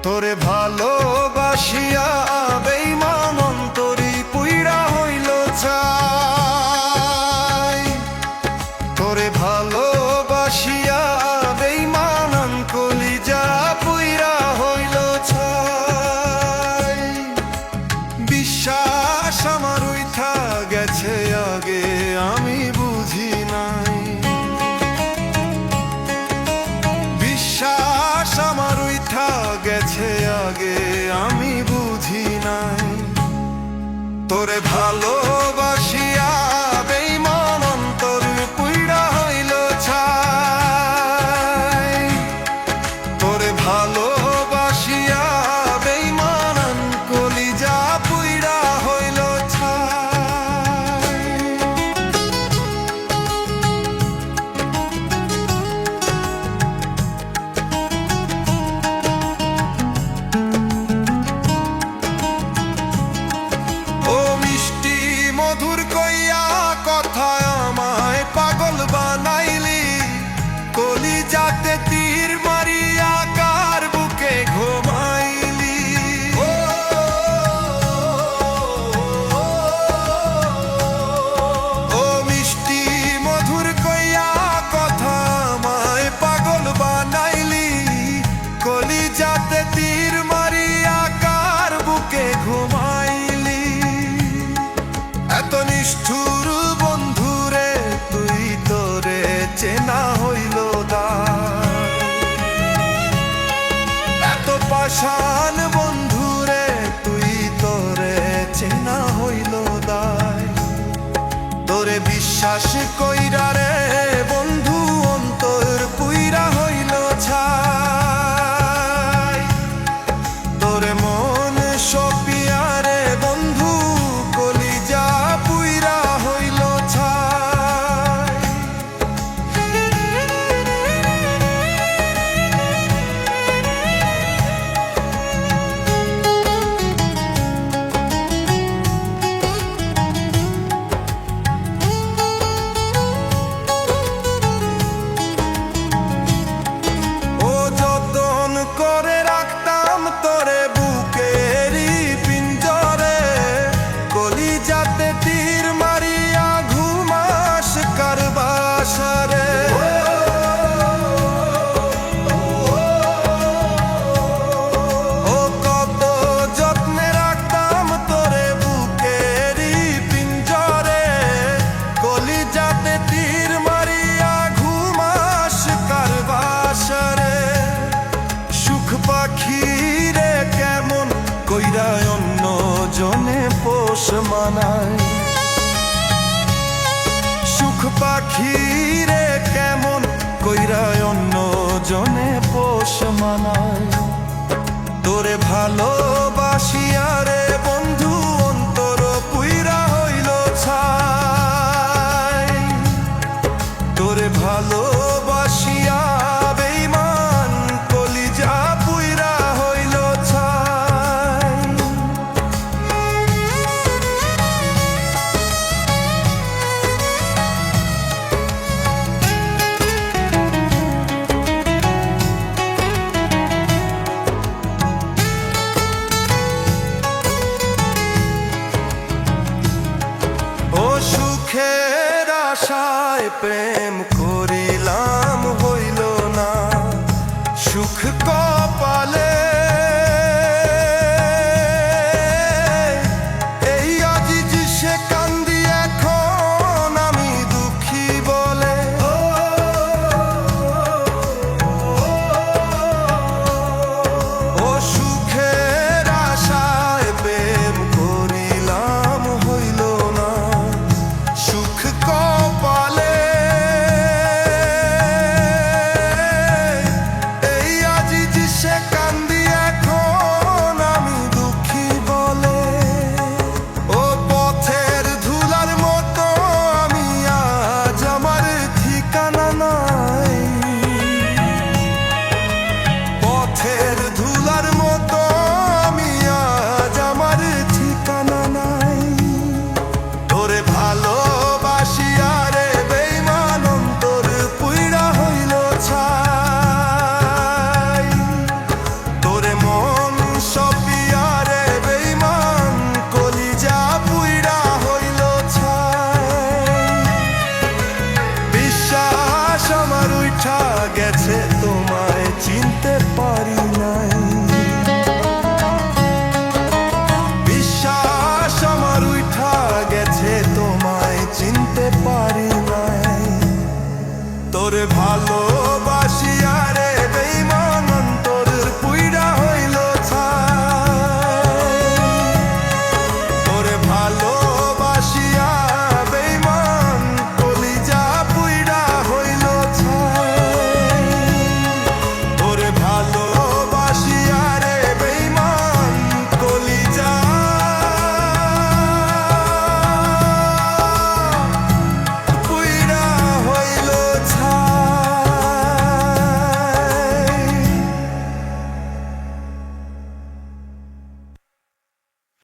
তোরে ভালোবাসিয়া বেঈমান অন্তরি পুইরা হইল ছাই। তোরে ভালোবাসিয়া বেঈমান কলিজা পুইরা হইল ছাই। বিশ্বাস আমার উইঠা গেছে আগে আমি বুঝি নাই। বিশ্বাস আমার উইঠা গেছে আগে আমি বুঝি নাই। তোরে ভালোবাসিয়া বেঈমান অন্তর পুইরা হইল ছাই। তোরে ভালোবাসিয়া বেঈমান কলিজা পুইরা হইল ছাই। ও মিষ্টি মধুর কইয়া কথা আমায় পাগল বানাইলি, কলিজাতে তীর মারিয়া কার বুকে ঘুমাইলি। ও মিষ্টি মধুর কইয়া কথা আমায় পাগল বানাইলি, কলিজাতে তীর মারিয়া কার বুকে ঘুমাইলি। এত নিষ্ঠুর বন্ধুরে তুই, তোরে চেনা হইল দায়। এত পাষাণ বন্ধুরে তুই, তোরে চেনা হইল দায়। তোরে বিশ্বাস কইরা রে বন্ধু অন্তর পুইরা হইল ছাই। তোরে মন সপিয়া রে বন্ধু কলিজা পুইরা হইল ছাই। ও যতন করে রাখতাম তোরে বুকেরই পিঞ্জরে, কলিজাতে তীর মারিয়া ঘুমাস কার বাসারে। ও কত যত্নে রাখতাম তোরে বুকেরই পিঞ্জরে, কলিজাতে তীর মারিয়া ঘুমাস কার বাসারে। সুখ পাখি রে কেমন কইরা অন্য জনে পোষ মানায়। সুখ পাখি রে কেমন কইরা অন্য জনে পোষ মানায়। তোরে ভালো